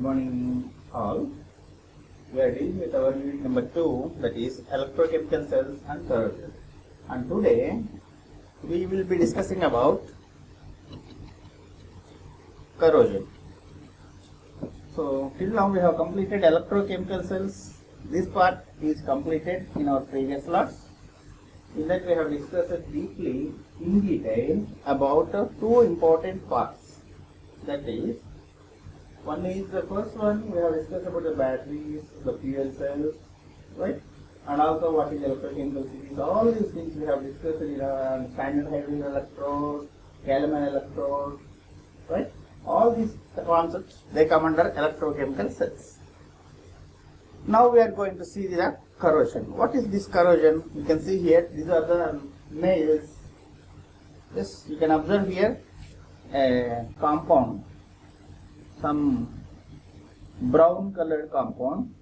Good morning all. We are dealing with our unit number 2, that is electrochemical cells and corrosion. And today we will be discussing about corrosion. So till now we have completed electrochemical cells. This part is completed in our previous class. In that we have discussed deeply in detail about two important parts. That is, one is the first one, we have discussed about the batteries, the fuel cells, right? And also what is electrochemical series. All these things we have discussed in standard hydrogen electrode, Kalman electrode, right? All these concepts, they come under electrochemical cells. Now we are going to see the corrosion. What is this corrosion? You can see here, these are the nails. Yes, you can observe here a compound, some brown colored compound.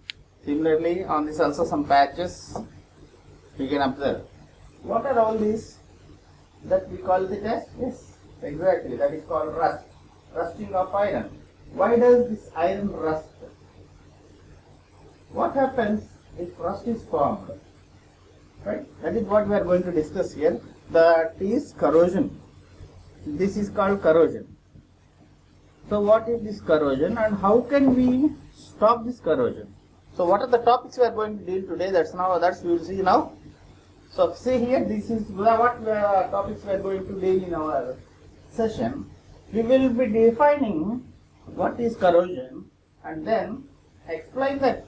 Similarly, on this also some patches you can observe. What are all these? That we call it as, yes, exactly, that is called rust, rusting of iron. Why does this iron rust? What happens if rust is formed? Right? That is what we are going to discuss here. That is corrosion. This is called corrosion. So what is this corrosion and how can we stop this corrosion? So what are the topics we are going to deal today? That's we will see now. So see here, this is what topics we are going to deal in our session. We will be defining what is corrosion and then explain the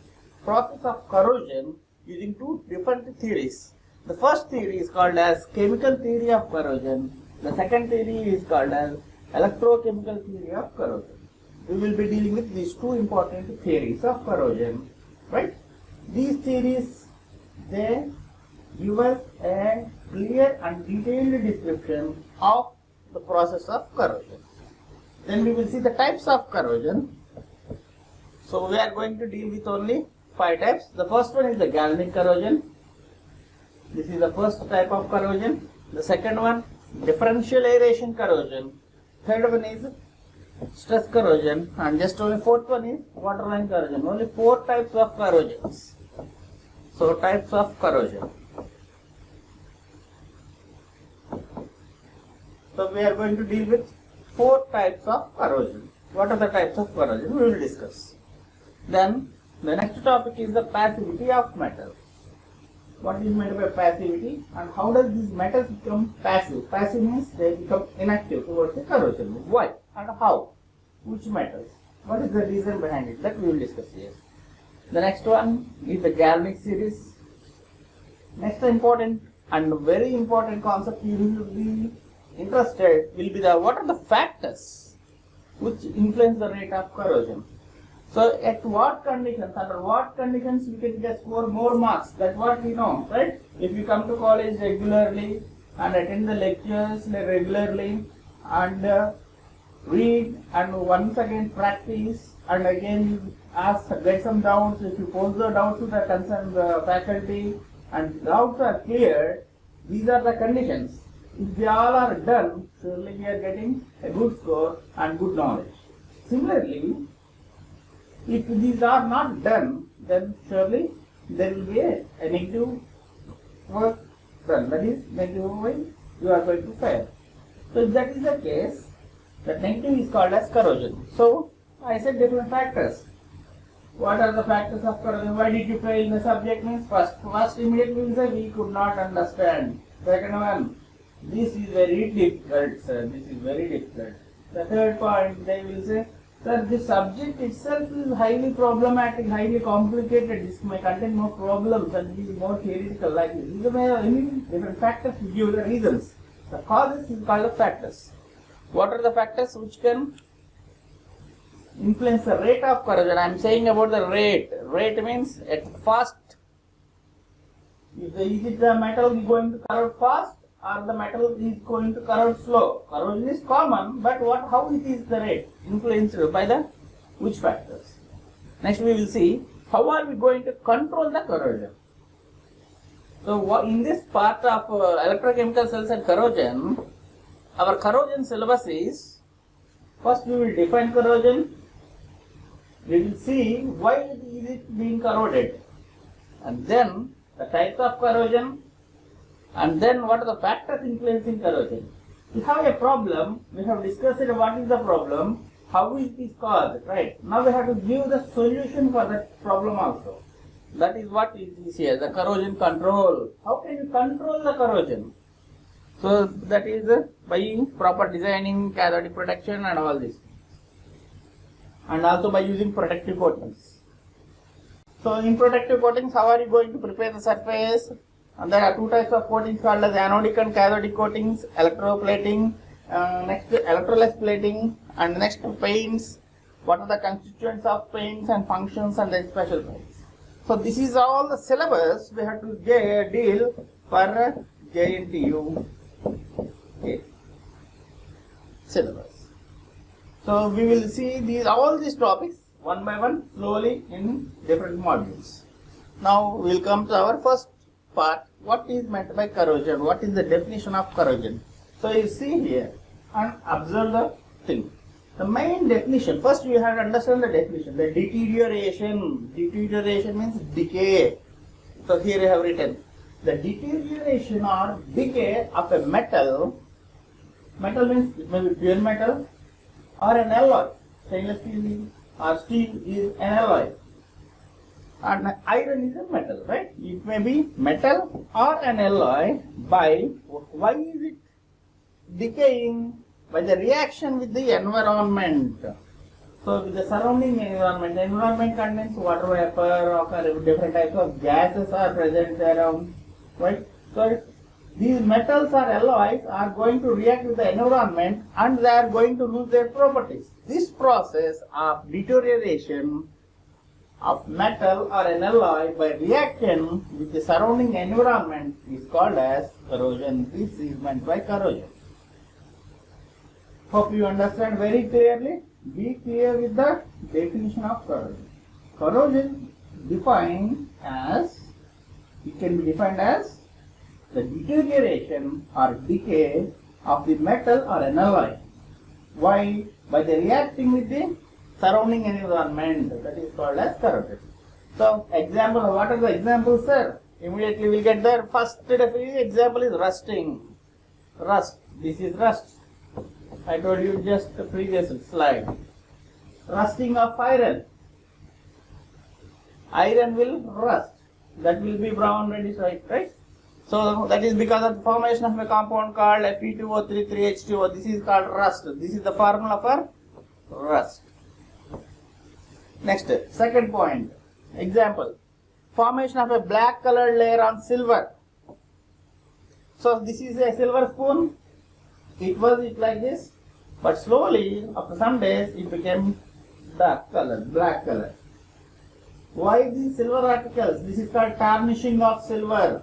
process of corrosion using two different theories. The first theory is called as chemical theory of corrosion. The second theory is called as electrochemical theory of corrosion. We will be dealing with these two important theories of corrosion, right? These theories, they give us a clear and detailed description of the process of corrosion. Then we will see the types of corrosion. So we are going to deal with only 5 types. The first one is the galvanic corrosion. This is the first type of corrosion. The second one, differential aeration corrosion. Third one is stress corrosion, and just only fourth one is waterline corrosion. Only 4 types of corrosions. So types of corrosion. So we are going to deal with 4 types of corrosion. What are the types of corrosion? We will discuss. Then the next topic is the passivity of metals. What is meant by passivity and how does these metals become passive? Passive means they become inactive towards the corrosion. Why and how? Which metals? What is the reason behind it? That we will discuss here. The next one is the galvanic series. Next important and very important concept you will be interested will be the what are the factors which influence the rate of corrosion. So at what conditions, under what conditions we can get score more marks? That's what we know, right? If you come to college regularly and attend the lectures regularly and read and once again practice and again you ask, get some doubts, if you pose the doubts to the concerned faculty and doubts are cleared, these are the conditions. If they all are done, surely we are getting a good score and good knowledge. Similarly, if these are not done, then surely there will be a negative work done. That is, negative way you are going to fail. So if that is the case, the negative is called as corrosion. So I said different factors. What are the factors of corrosion? Why did you fail in the subject means? First immediately we say we could not understand. Second one, this is very difficult, sir. This is very difficult. The third point, they will say, sir, this subject itself is highly problematic, highly complicated. This may contain more problems and be more theoretical like this. These are many different factors to give the reasons. The causes is called the factors. What are the factors which can influence the rate of corrosion? I am saying about the rate. Rate means at fast. Is it the metal going to corrode fast or the metal is going to corrode slow? Corrosion is common, but how it is the rate influenced by the which factors? Next we will see how are we going to control the corrosion. So in this part of electrochemical cells and corrosion, our corrosion syllabus is, first we will define corrosion, we will see why is it being corroded, and then the types of corrosion, and then what are the factors influencing corrosion. We have a problem, we have discussed what is the problem, how it is caused, right? Now we have to give the solution for that problem also. That is what is here, the corrosion control. How can you control the corrosion? So that is by proper designing, cathodic protection and all this. And also by using protective coatings. So in protective coatings, how are you going to prepare the surface? And there are two types of coatings called as anodic and cathodic coatings, electroplating, next electrolysis plating, and next paints. What are the constituents of paints and functions and the special paints? So this is all the syllabus we have to deal for JNTU syllabus. So we will see all these topics one by one slowly in different modules. Now we will come to our first part. What is meant by corrosion? What is the definition of corrosion? So you see here and observe the thing. The main definition, first you have to understand the definition. The deterioration. Deterioration means decay. So here I have written the deterioration or decay of a metal. Metal means it may be pure metal or an alloy. Stainless steel or steel is an alloy. And iron is a metal, right? It may be metal or an alloy by, why is it decaying? By the reaction with the environment. So with the surrounding environment, the environment contains water vapor, or different types of gases are present around, right? So these metals or alloys are going to react with the environment and they are going to lose their properties. This process of deterioration of metal or an alloy by reaction with the surrounding environment is called as corrosion. This is meant by corrosion. Hope you understand very clearly. Be clear with the definition of corrosion. Corrosion defined as, it can be defined as the deterioration or decay of the metal or an alloy. Why? By the reacting with the surrounding environment. That is called as corrosion. So example, what are the examples, sir? Immediately we'll get there. First example is rusting. Rust. This is rust. I told you just the previous slide. Rusting of iron. Iron will rust. That will be brown reddish, right? So that is because of the formation of a compound called Fe2O3 3H2O. This is called rust. This is the formula for rust. Next, second point. Example. Formation of a black colored layer on silver. So this is a silver spoon. It was like this, but slowly after some days it became dark color, black color. Why these silver articles? This is called tarnishing of silver.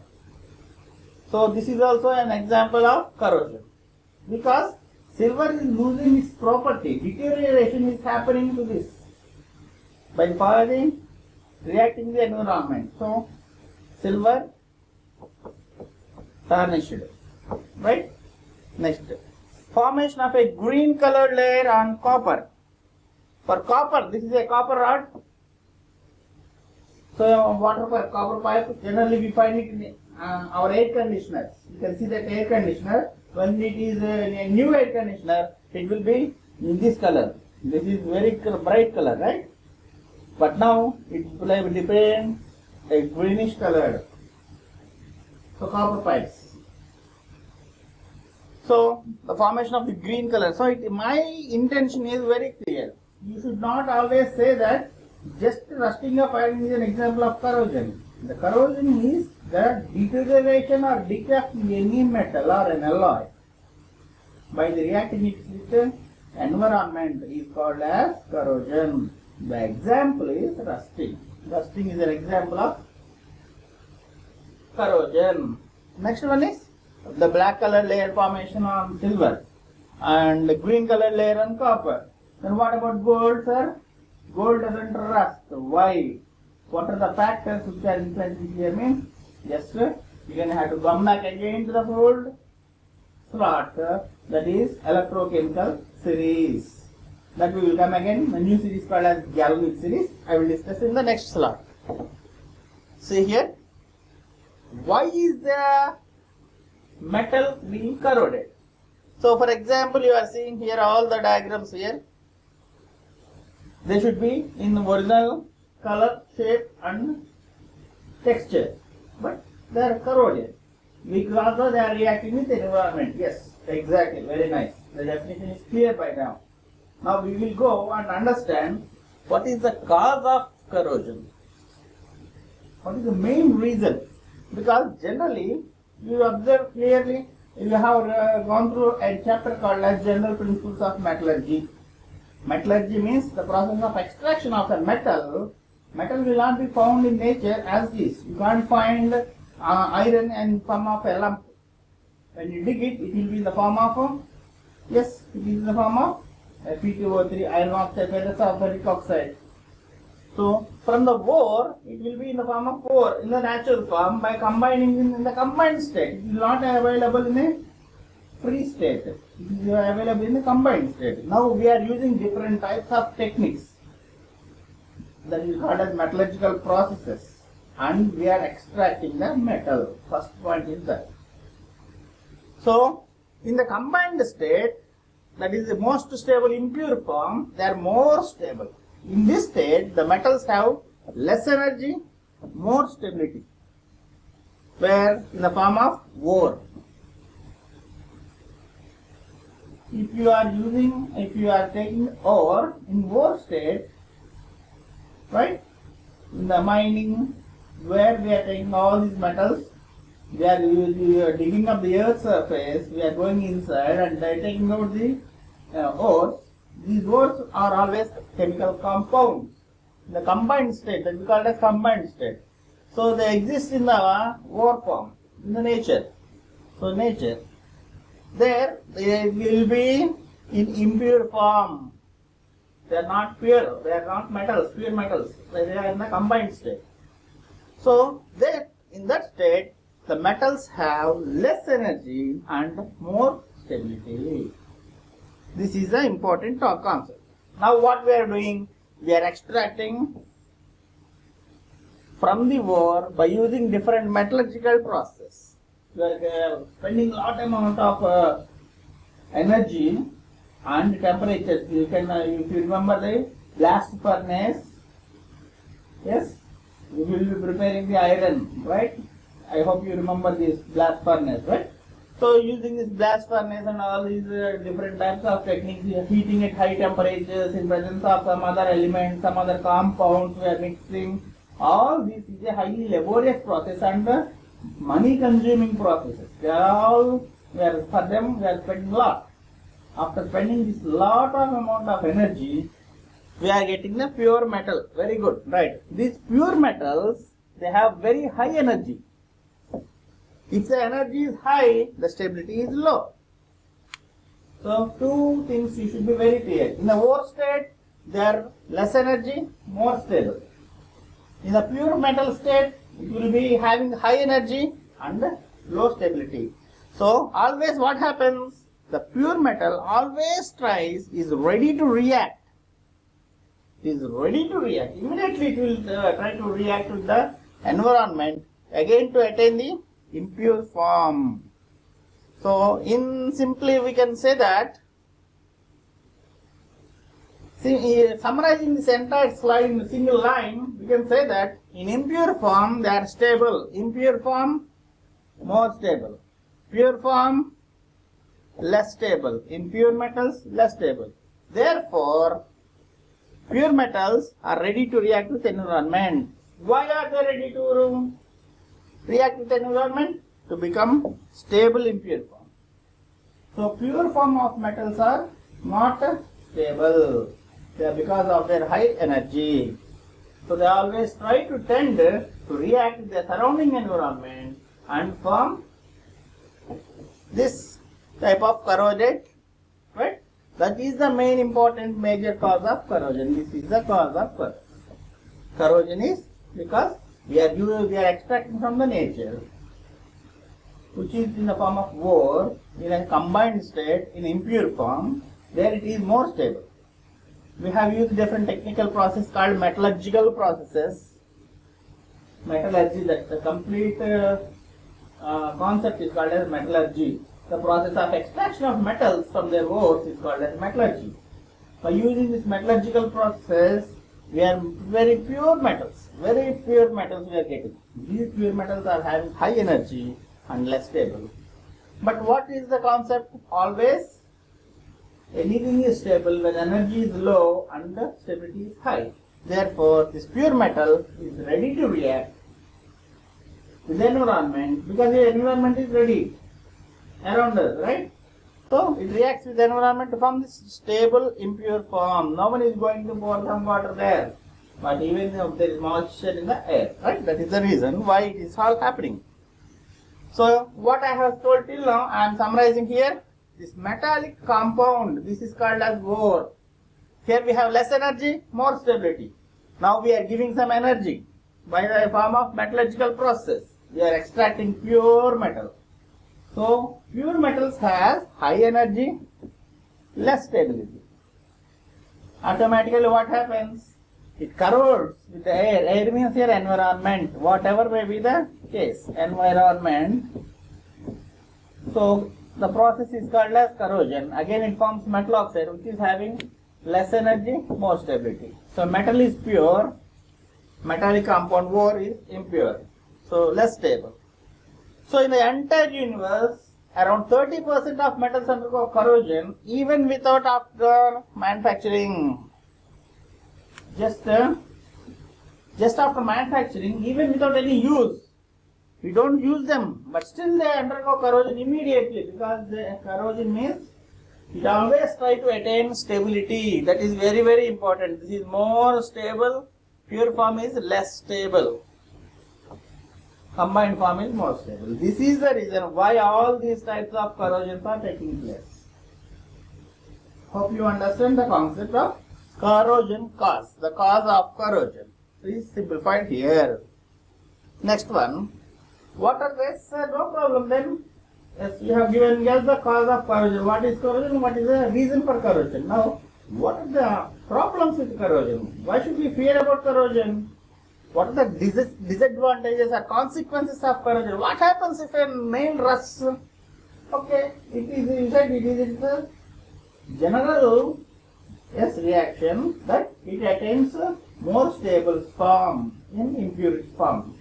So this is also an example of corrosion, because silver is losing its property. Deterioration is happening to this by causing reacting the environment. So silver tarnished, right? Next, formation of a green colored layer on copper. For copper, this is a copper rod. So water pipe, copper pipe, generally we find it in our air conditioners. You can see that air conditioner, when it is a new air conditioner, it will be in this color. This is very bright color, right? But now it will depend a greenish color. So copper pipes. So the formation of the green color. So my intention is very clear. You should not always say that just rusting of iron is an example of corrosion. The corrosion is the deterioration or decay of any metal or an alloy by the reacting it with the environment is called as corrosion. The example is rusting. Rusting is an example of corrosion. Next one is the black color layer formation on silver and the green color layer on copper. Then what about gold, sir? Gold doesn't rust. Why? What are the factors which are influencing here? Means, yes, sir, you're going to have to come back again to the old slot, that is electrochemical series. That we will come again. The new series called as galvanic series. I will discuss in the next slide. See here. Why is the metal being corroded? So for example, you are seeing here all the diagrams here. They should be in the original color, shape and texture. But they are corroded because they are reacting with the environment. Yes, exactly. Very nice. The definition is clear by now. Now we will go and understand what is the cause of corrosion. What is the main reason? Because generally, you observe clearly, you have gone through a chapter called as General Principles of Metallurgy. Metallurgy means the process of extraction of a metal. Metal will not be found in nature as is. You can't find iron in form of a lump. When you dig it, it will be in the form of, yes, it is in the form of P2O3, iron oxide, ferrous or ferric oxide. So, from the ore, it will be in the form of ore, in the natural form, by combining in the combined state. It is not available in a free state. It is available in the combined state. Now, we are using different types of techniques. That is called as metallurgical processes. And we are extracting the metal. First point is that. So, in the combined state, that is the most stable impure form, they are more stable. In this state, the metals have less energy, more stability, where in the form of ore. If you are taking ore in ore state, right, in the mining, where we are taking all these metals, we are digging up the earth's surface, we are going inside and taking out the ores. These ores are always chemical compounds. In the combined state, that we call it as combined state. So they exist in the ore form, in the nature. So nature, there they will be in impure form. They are not pure, they are not metals, pure metals. They are in the combined state. So in that state, the metals have less energy and more stability. This is the important concept. Now what we are doing? We are extracting from the ore by using different metallurgical process. We are spending a lot amount of energy and temperatures. You can, if you remember the blast furnace, yes, we will be preparing the iron, right? I hope you remember this blast furnace, right? So using this blast furnace and all these different types of techniques, we are heating at high temperatures in presence of some other elements, some other compounds we are mixing. All this is a highly laborious process and money consuming processes. They are all, for them we are spending a lot. After spending this lot of amount of energy, we are getting the pure metal. Very good, right? These pure metals, they have very high energy. If the energy is high, the stability is low. So, two things you should be very clear. In the ore state, they are less energy, more stable. In the pure metal state, it will be having high energy and low stability. So, always what happens? The pure metal always is ready to react. It is ready to react. Immediately it will try to react with the environment again to attain the impure form. So, in simply we can say that, summarizing this entire slide in a single line, we can say that in impure form they are stable, impure form more stable, pure form less stable, impure metals less stable. Therefore, pure metals are ready to react with environment. Why are they ready to react with environment? To become stable in pure form. So pure form of metals are not stable. They are because of their high energy. So they always try to tend to react with the surrounding environment and form this type of corroded, right? That is the main important major cause of corrosion. This is the cause of corrosion. Corrosion is because we are extracting from the nature, which is in the form of ore, in a combined state, in impure form, there it is more stable. we have used different technical process called metallurgical processes. Metallurgy, that the complete concept is called as metallurgy. The process of extraction of metals from their ores is called as metallurgy. By using this metallurgical process, we are very pure metals we are getting. These pure metals are having high energy and less stable. But what is the concept? Always anything is stable when energy is low and the stability is high. Therefore, this pure metal is ready to react with the environment because the environment is ready around us, right? So it reacts with the environment to form this stable impure form. No one is going to pour some water there, but even if there is moisture in the air, right? That is the reason why it is all happening. So what I have told till now, I am summarizing here. This metallic compound, this is called as ore. Here we have less energy, more stability. Now we are giving some energy by the form of metallurgical process. We are extracting pure metal. So pure metals has high energy, less stability. Automatically what happens? It corrodes with the air. Air means here environment, whatever may be the case, environment. So the process is called as corrosion. Again it forms metal oxide, which is having less energy, more stability. So metal is pure, metallic compound ore is impure, so less stable. So in the entire universe, around 30% of metals undergo corrosion even without after manufacturing. Just after manufacturing, even without any use. We don't use them, but still they undergo corrosion immediately because the corrosion means it always try to attain stability. That is very, very important. This is more stable, pure form is less stable. Combined form is more stable. This is the reason why all these types of corrosions are taking place. Hope you understand the concept of corrosion cause, the cause of corrosion. Please simplified here. Next one, water waste, no problem then. Yes, you have given us the cause of corrosion. What is corrosion? What is the reason for corrosion? Now, what are the problems with corrosion? Why should we fear about corrosion? What are the disadvantages or consequences of corrosion? What happens if a nail rusts? Okay, it is a general reaction that it attains a more stable form in impurity form.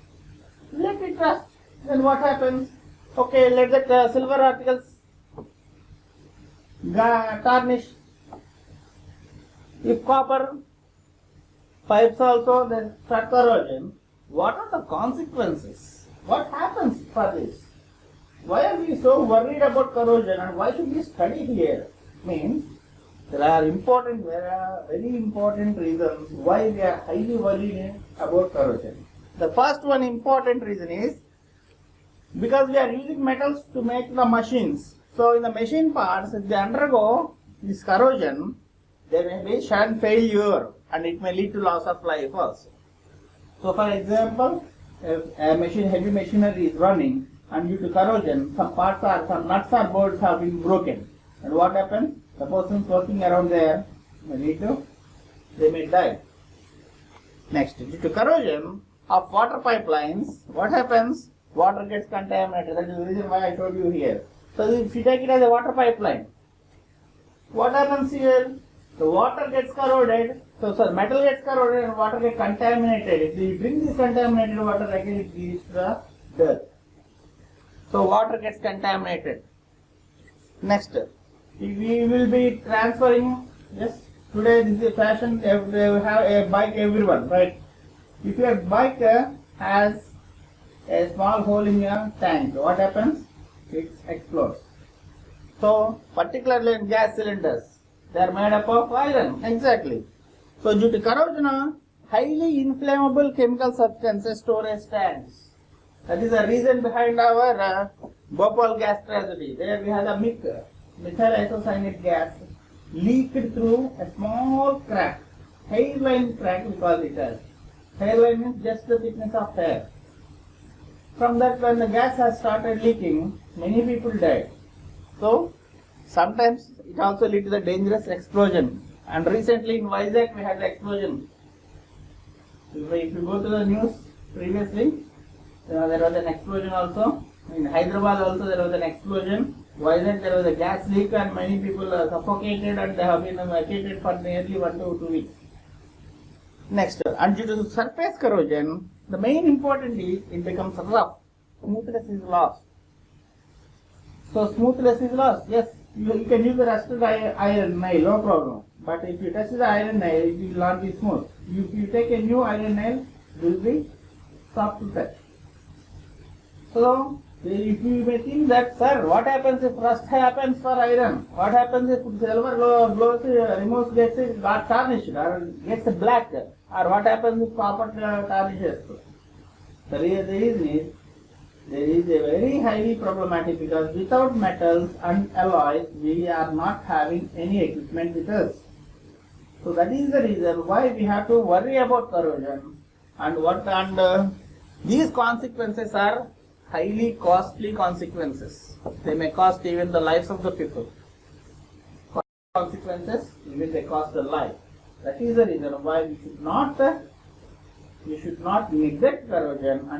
Let it rust. Then what happens? Okay, let the silver articles tarnish. If copper pipes also then start corrosion, what are the consequences? What happens for this? Why are we so worried about corrosion and why should we study here? Means there are very important reasons why we are highly worried about corrosion. The first one important reason is because we are using metals to make the machines. So in the machine parts, if they undergo this corrosion, there may be shunt failure and it may lead to loss of life also. So for example, if a heavy machinery is running and due to corrosion, some nuts or bolts have been broken. And what happens? The persons working around there they may die. Next, due to corrosion of water pipelines, what happens? Water gets contaminated. That is the reason why I told you here. So if you take it as a water pipeline, what happens here? The water gets corroded, metal gets corroded and water gets contaminated. If you drink this contaminated water, again it leads to the death. So water gets contaminated. Next, we will be transferring, yes, today this is a fashion, they have a bike everyone, right? If your bike has a small hole in your tank, what happens? It explodes. So particularly in gas cylinders, they are made up of iron, exactly. So due to corrosion, highly inflammable chemical substances storage tanks. That is the reason behind our Bhopal gas tragedy. There we had a methyl isocyanate gas leaked through a small crack, hairline crack we call it as. Hairline means just the thickness of hair. From that, when the gas has started leaking, many people died. So sometimes it also leads to the dangerous explosion And recently in Vizag we had the explosion. If you go to the news previously, there was an explosion also. In Hyderabad also there was an explosion. Vizag there was a gas leak and many people are suffocated and they have been vacated for nearly 1 to 2 weeks. Next, and due to surface corrosion, the main important is it becomes rough. Smoothness is lost. So smoothness is lost. Yes, you can use the rusted iron nail, no problem. But if you touch the iron nail, it will not be smooth. If you take a new iron nail, it will be soft to touch. So, if you may think that, sir, what happens if rust happens for iron? What happens if silver blows, removes, got tarnished or gets black? Or what happens if copper tarnishes? The reason is, there is a very highly problematic because without metals and alloys, we are not having any equipment with us. So that is the reason why we have to worry about corrosion and these consequences are highly costly consequences. They may cost even the lives of the people. Consequences, even they cost the life. That is the reason why we should not neglect corrosion and